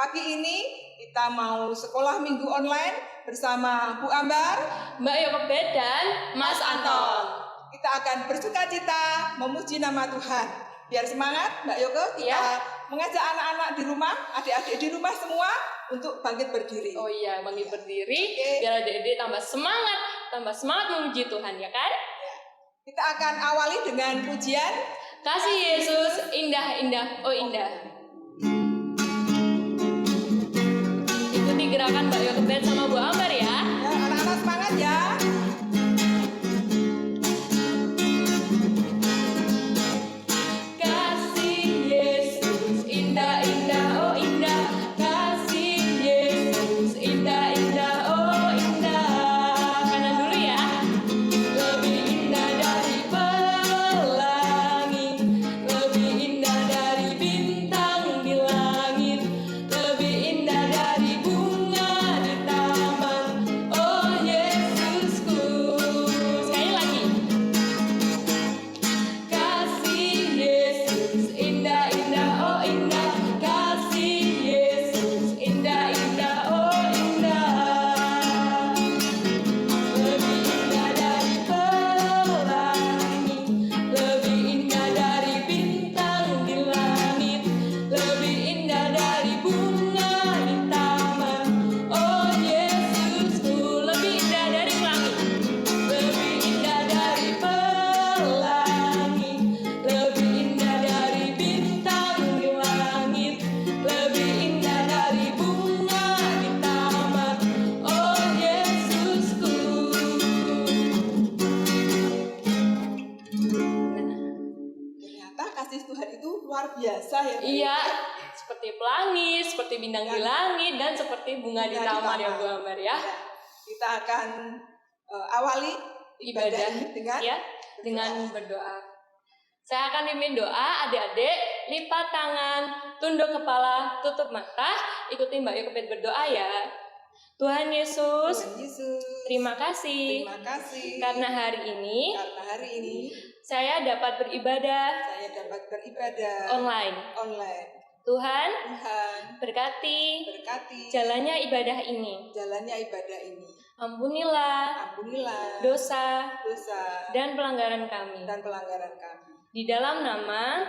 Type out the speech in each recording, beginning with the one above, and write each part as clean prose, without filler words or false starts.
Pagi ini kita mau sekolah minggu online bersama Bu Ambar, Mbak Yokebet, dan Mas Anton. Kita akan bersukacita memuji nama Tuhan. Biar semangat Mbak Yoko, kita mengajak anak-anak di rumah, adik-adik di rumah semua untuk bangkit berdiri. Oh iya, bangkit berdiri, biar adik-adik tambah semangat memuji Tuhan, ya kan? Kita akan awali dengan pujian Kasih Yesus indah-indah, oh indah. Ikuti gerakan Mbak Yokebet sama Bu Ambar ya. Anak-anak semangat ya. Kasih Yesus indah-indah, oh indah. Kasih Yesus indah-indah, oh indah. Kanan dulu ya. Lebih indah dari pelangi, lebih indah dari bintang di langit, lebih indah dari bunga di taman. Oh Yesusku. Sekali lagi. Kasih Yesus indah-indah, oh indah. Kasih Yesus indah-indah, oh indah. Lebih indah dari pelangi, lebih indah dari bintang di langit, lebih indah dari bunga di taman. Oh Yesusku, lebih indah dari pelangi, lebih indah dari pelangi, lebih indah dari bintang di langit, lebih indah dari bunga di taman. Oh Yesusku. Ternyata kasih Tuhan itu luar biasa ya. Bu. Iya, seperti pelangi, seperti bintang di langit, dan seperti bunga di taman ya Bu Ambar ya. Kita akan awali ibadah dengan dengan berdoa. Saya akan pimpin doa, adik-adik lipat tangan, tunduk kepala, tutup mata, ikuti Mbak Yokebet berdoa ya. Tuhan Yesus, terima kasih karena hari ini saya dapat beribadah online. Tuhan, berkati jalannya ibadah ini. Ampunilah dosa dan pelanggaran kami. Di dalam nama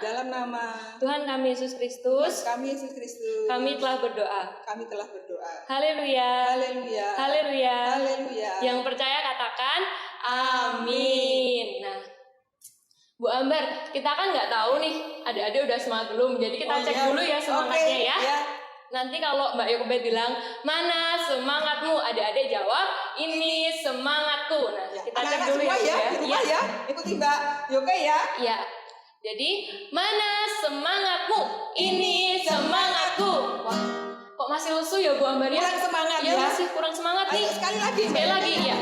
Tuhan kami Yesus Kristus, kami telah berdoa. Haleluya. Haleluya. Yang percaya katakan amin. Nah, Bu Ambar, kita kan nggak tahu nih, adik-adik udah semangat belum? Jadi kita cek dulu ya semangatnya ya. Nanti kalau Mbak Yokebet bilang, mana semangatmu? Adik-adik jawab, ini semangatku. Nah, kita cek dulu ya. Ikuti Mbak Yoke ya. Iya. Jadi, mana semangatmu? Ini semangatku. Wah, kok masih lesu ya Bu Ambar ya? Kurang semangat ya. Masih kurang semangat nih. Sekali lagi ya.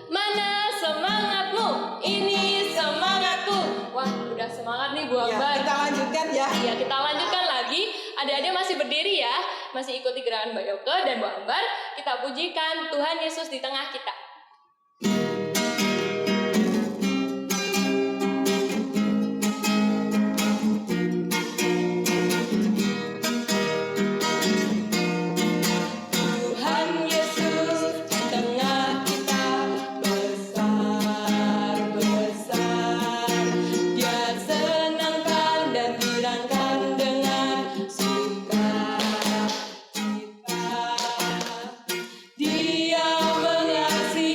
Mana semangatmu? Ini semangatku. Wah, udah semangat nih Bu Ambar. Kita lanjutkan ya. Iya, kita lanjutkan lagi. Adik-adik masih berdiri ya. Masih ikuti gerakan Mbak Yoke dan Bu Ambar. Kita pujikan Tuhan Yesus di tengah kita. Dia mengasihi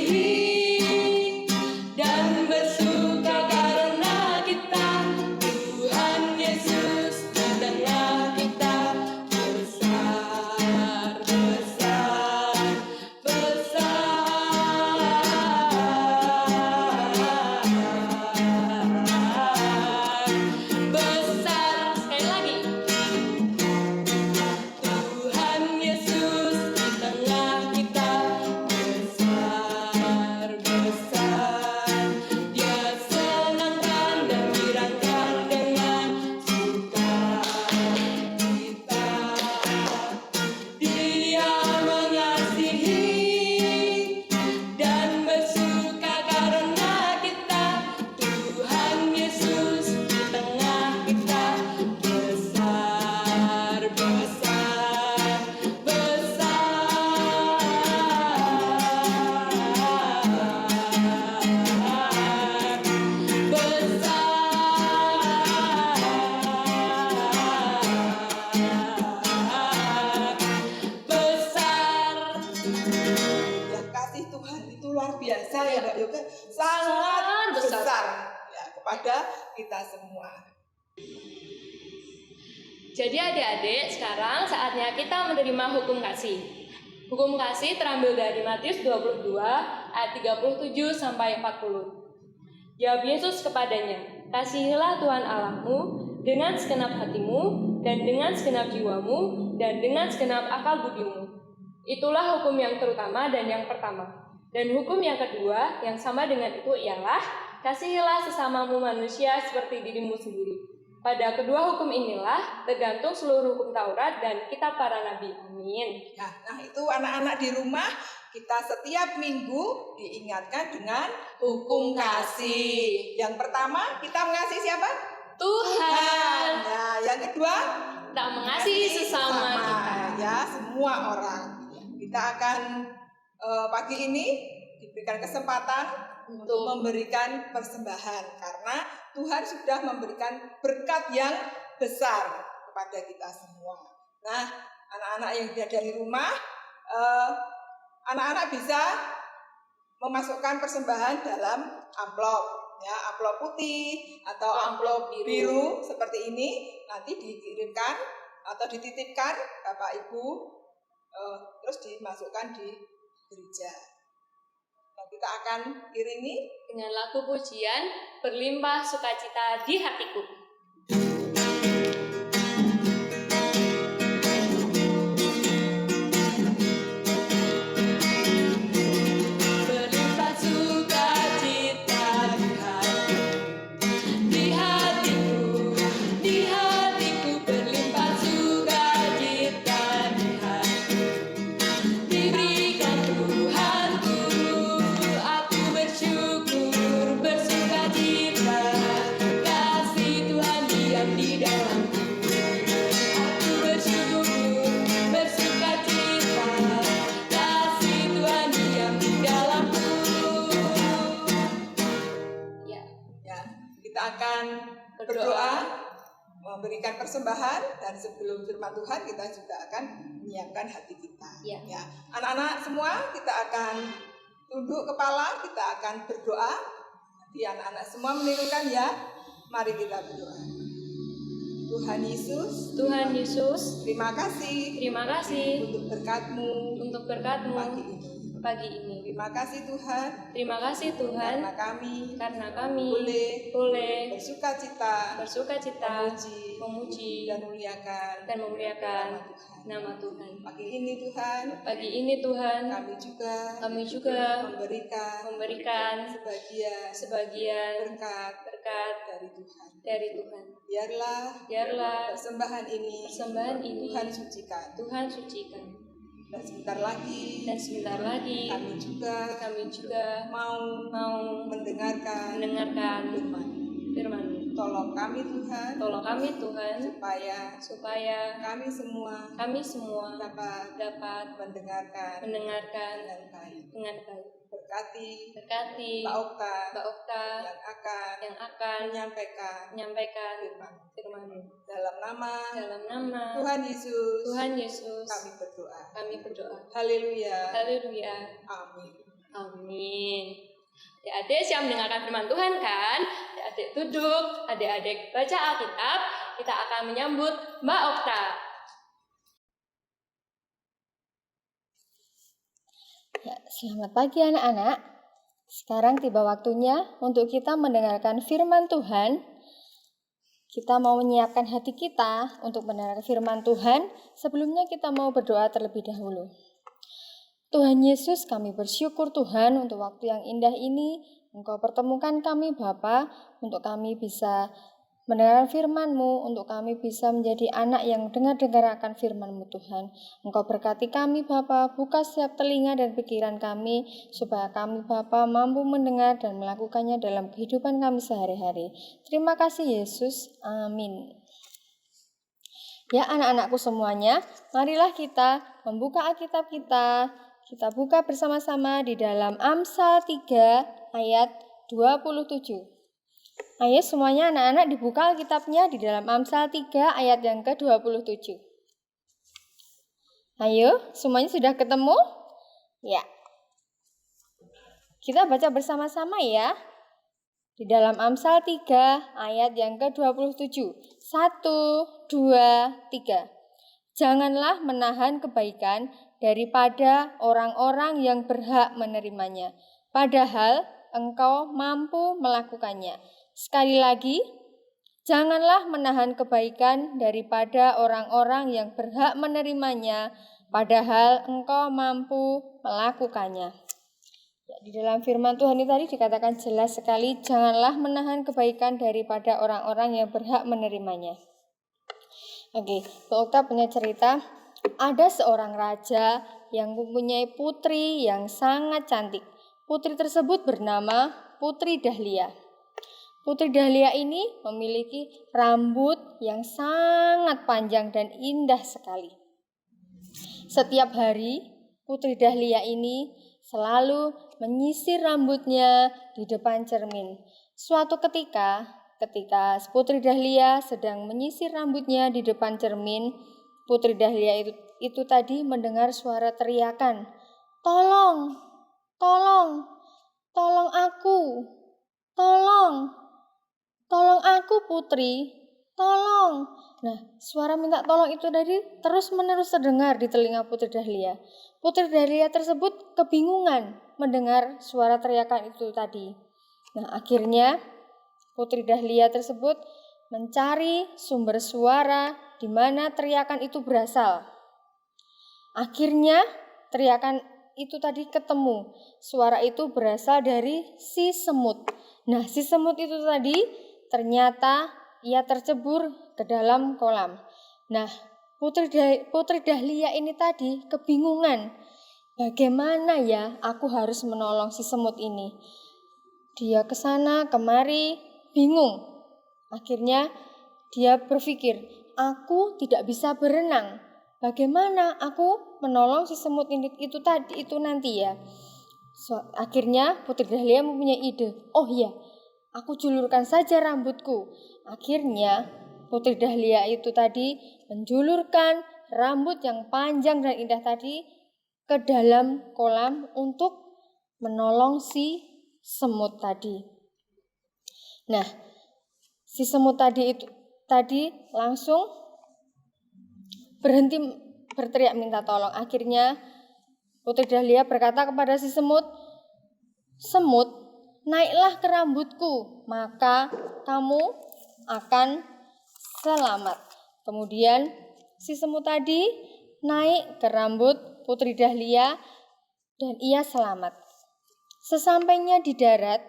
Mbak Yoga sangat besar ya, kepada kita semua. Jadi adik-adik, sekarang saatnya kita menerima hukum kasih. Hukum kasih terambil dari Matius 22 ayat 37 sampai 40. Jawab Yesus kepadanya, "Kasihilah Tuhan Allahmu dengan segenap hatimu dan dengan segenap jiwamu dan dengan segenap akal budimu." Itulah hukum yang terutama dan yang pertama. Dan hukum yang kedua yang sama dengan itu ialah, "Kasihilah sesamamu manusia seperti dirimu sendiri." Pada kedua hukum inilah tergantung seluruh hukum Taurat dan kitab para nabi. Amin. Nah itu anak-anak di rumah, kita setiap minggu diingatkan dengan hukum kasih. Yang pertama, kita mengasihi siapa? Tuhan. Nah, yang kedua, tak mengasihi sesama kita. Ya, semua orang. Kita akan pagi ini diberikan kesempatan untuk memberikan persembahan, karena Tuhan sudah memberikan berkat yang besar kepada kita semua. Nah, anak-anak yang ada di rumah, anak-anak bisa memasukkan persembahan dalam amplop, ya, amplop putih atau amplop biru seperti ini. Nanti dikirimkan atau dititipkan Bapak Ibu, terus dimasukkan di gereja. Kita akan iringi dengan lagu pujian "Berlimpah Sukacita di Hatiku". berdoa, memberikan persembahan, dan sebelum firman Tuhan kita juga akan menyiapkan hati kita. Ya. Anak-anak semua, kita akan tunduk kepala, kita akan berdoa. Nanti anak-anak semua menirukan ya. Mari kita berdoa. Tuhan Yesus, terima kasih untuk berkat-Mu pagi ini. Terima kasih Tuhan, karena kami boleh bersukacita, memuji dan memuliakan nama Tuhan. Pagi ini Tuhan, kami juga memberikan sebagian berkat dari Tuhan. Biarlah persembahan ini Tuhan sucikan. Dan sebentar lagi kami juga mau mendengarkan firman. Tolong kami Tuhan, supaya kami semua dapat mendengarkan dengan baik. Berkati Mbak Okta yang akan menyampaikan firman. Dalam nama Tuhan Yesus kami berdoa. Haleluya. Amin. Adik-adik siap mendengarkan firman Tuhan kan? Adik-adik duduk, adik-adik baca Alkitab. Kita akan menyambut Mbak Okta. Ya, selamat pagi anak-anak. Sekarang tiba waktunya untuk kita mendengarkan firman Tuhan. Kita mau menyiapkan hati kita untuk mendengarkan firman Tuhan. Sebelumnya kita mau berdoa terlebih dahulu. Tuhan Yesus, kami bersyukur Tuhan untuk waktu yang indah ini. Engkau pertemukan kami Bapa, untuk kami bisa mendengar firman-Mu, untuk kami bisa menjadi anak yang dengar-dengar akan firman-Mu Tuhan. Engkau berkati kami Bapa, buka setiap telinga dan pikiran kami, supaya kami Bapa mampu mendengar dan melakukannya dalam kehidupan kami sehari-hari. Terima kasih Yesus, amin. Ya anak-anakku semuanya, marilah kita membuka Alkitab kita. Kita buka bersama-sama di dalam Amsal 3 ayat 27. Ayo semuanya anak-anak dibuka Alkitabnya di dalam Amsal 3 ayat yang ke-27. Ayo, semuanya sudah ketemu? Ya. Kita baca bersama-sama ya. Di dalam Amsal 3 ayat yang ke-27. 1, 2, 3. Janganlah menahan kebaikan daripada orang-orang yang berhak menerimanya, padahal engkau mampu melakukannya. Sekali lagi, janganlah menahan kebaikan daripada orang-orang yang berhak menerimanya, padahal engkau mampu melakukannya. Ya, di dalam firman Tuhan ini tadi dikatakan jelas sekali, janganlah menahan kebaikan daripada orang-orang yang berhak menerimanya. Oke, Mbak Okta punya cerita, ada seorang raja yang mempunyai putri yang sangat cantik. Putri tersebut bernama Putri Dahlia. Putri Dahlia ini memiliki rambut yang sangat panjang dan indah sekali. Setiap hari, Putri Dahlia ini selalu menyisir rambutnya di depan cermin. Suatu ketika Putri Dahlia sedang menyisir rambutnya di depan cermin, Putri Dahlia itu tadi mendengar suara teriakan, "Tolong, tolong, tolong aku, tolong aku Putri, tolong." Nah, suara minta tolong itu tadi terus-menerus terdengar di telinga Putri Dahlia. Putri Dahlia tersebut kebingungan mendengar suara teriakan itu tadi. Nah, akhirnya Putri Dahlia tersebut mencari sumber suara di mana teriakan itu berasal. Akhirnya teriakan itu tadi ketemu. Suara itu berasal dari si semut. Nah, si semut itu tadi ternyata ia tercebur ke dalam kolam. Nah, Putri Dahlia ini tadi kebingungan. Bagaimana ya aku harus menolong si semut ini? Dia ke sana kemari bingung. Akhirnya dia berpikir, aku tidak bisa berenang. Bagaimana aku menolong si semut itu nanti ya? Akhirnya Putri Dahlia mempunyai ide. Oh iya, aku julurkan saja rambutku. Akhirnya Putri Dahlia itu tadi menjulurkan rambut yang panjang dan indah tadi ke dalam kolam untuk menolong si semut tadi. Nah, si semut tadi langsung berhenti berteriak minta tolong. Akhirnya Putri Dahlia berkata kepada si semut, "Semut, naiklah ke rambutku, maka kamu akan selamat." Kemudian si semut tadi naik ke rambut Putri Dahlia dan ia selamat. Sesampainya di darat,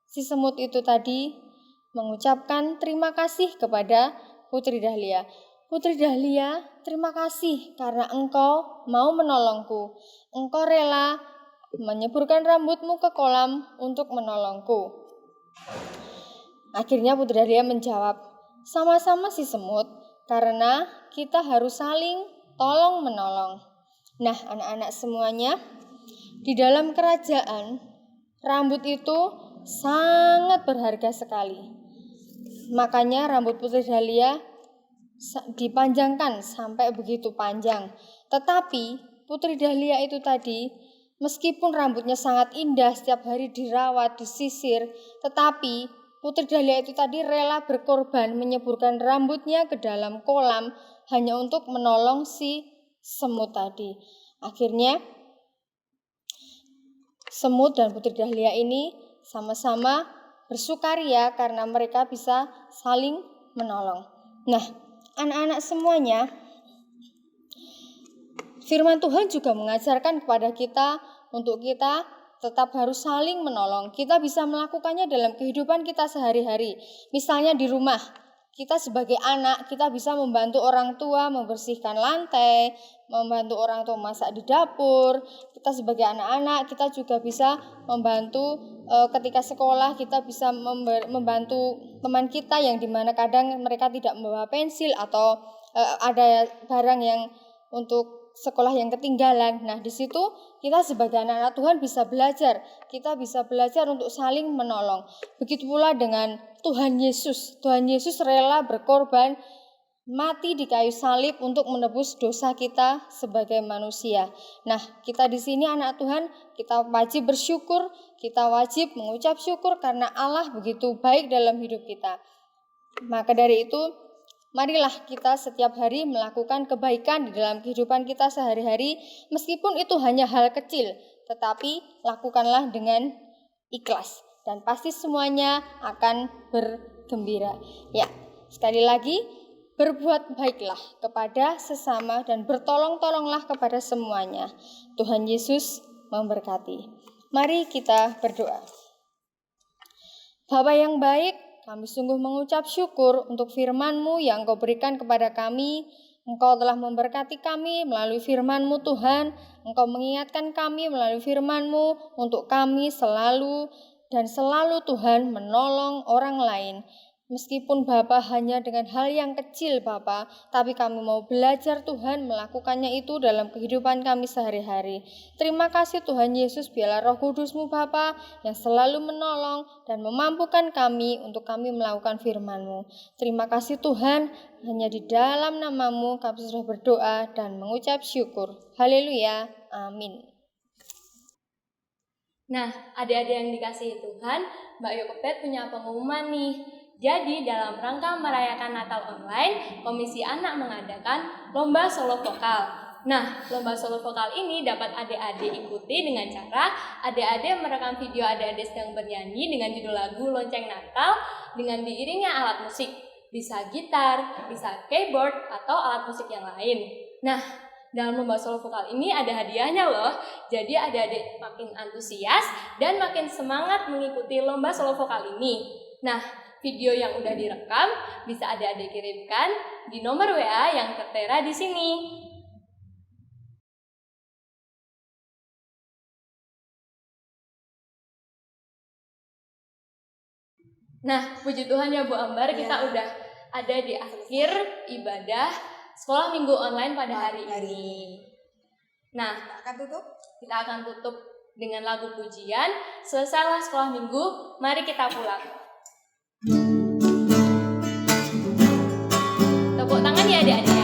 si semut itu tadi mengucapkan terima kasih kepada Putri Dahlia. "Putri Dahlia, terima kasih karena engkau mau menolongku. Engkau rela menyeburkan rambutmu ke kolam untuk menolongku." Akhirnya Putri Dahlia menjawab, "Sama-sama si semut, karena kita harus saling tolong-menolong." Nah, anak-anak semuanya, di dalam kerajaan, rambut itu sangat berharga sekali. Makanya rambut Putri Dahlia dipanjangkan sampai begitu panjang. Tetapi Putri Dahlia itu tadi, meskipun rambutnya sangat indah, setiap hari dirawat, disisir, tetapi Putri Dahlia itu tadi rela berkorban menyeburkan rambutnya ke dalam kolam hanya untuk menolong si semut tadi. Akhirnya semut dan Putri Dahlia ini sama-sama bersukaria karena mereka bisa saling menolong. Nah, anak-anak semuanya, firman Tuhan juga mengajarkan kepada kita untuk kita tetap harus saling menolong. Kita bisa melakukannya dalam kehidupan kita sehari-hari. Misalnya di rumah, kita sebagai anak, kita bisa membantu orang tua membersihkan lantai, membantu orang tua masak di dapur. Kita sebagai anak-anak, kita juga bisa membantu ketika sekolah, kita bisa membantu teman kita yang dimana kadang mereka tidak membawa pensil atau ada barang yang untuk sekolah yang ketinggalan. Nah, di situ kita sebagai anak-anak Tuhan bisa belajar. Kita bisa belajar untuk saling menolong. Begitu pula dengan Tuhan Yesus. Tuhan Yesus rela berkorban mati di kayu salib untuk menebus dosa kita sebagai manusia. Nah, kita di sini anak Tuhan, kita wajib bersyukur, kita wajib mengucap syukur karena Allah begitu baik dalam hidup kita. Maka dari itu, marilah kita setiap hari melakukan kebaikan di dalam kehidupan kita sehari-hari, meskipun itu hanya hal kecil, tetapi lakukanlah dengan ikhlas dan pasti semuanya akan bergembira. Ya, sekali lagi, berbuat baiklah kepada sesama dan bertolong-tolonglah kepada semuanya. Tuhan Yesus memberkati. Mari kita berdoa. Bapa yang baik, kami sungguh mengucap syukur untuk firman-Mu yang Engkau berikan kepada kami. Engkau telah memberkati kami melalui firman-Mu Tuhan. Engkau mengingatkan kami melalui firman-Mu untuk kami selalu Tuhan menolong orang lain. Meskipun Bapa hanya dengan hal yang kecil Bapa, tapi kami mau belajar Tuhan melakukannya itu dalam kehidupan kami sehari-hari. Terima kasih Tuhan Yesus, biarlah Roh Kudus-Mu Bapa yang selalu menolong dan memampukan kami untuk kami melakukan firman-Mu. Terima kasih Tuhan, hanya di dalam nama-Mu kami sudah berdoa dan mengucap syukur. Haleluya, amin. Nah, adik-adik yang dikasihi Tuhan, Mbak Yokopet punya pengumuman nih. Jadi, dalam rangka merayakan Natal online, Komisi Anak mengadakan lomba solo vokal. Nah, lomba solo vokal ini dapat adik-adik ikuti dengan cara adik-adik merekam video adik-adik sedang bernyanyi dengan judul lagu Lonceng Natal dengan diiringnya alat musik. Bisa gitar, bisa keyboard, atau alat musik yang lain. Nah, dalam lomba solo vokal ini ada hadiahnya loh. Jadi adik-adik makin antusias dan makin semangat mengikuti lomba solo vokal ini. Nah, video yang udah direkam bisa adik-adik kirimkan di nomor WA yang tertera di sini. Nah, puji Tuhan ya Bu Ambar, kita udah ada di akhir ibadah sekolah minggu online pada hari ini. Nah, kita akan tutup dengan lagu pujian. Selesailah sekolah minggu, mari kita pulang. Tepuk tangan ya adik-adik.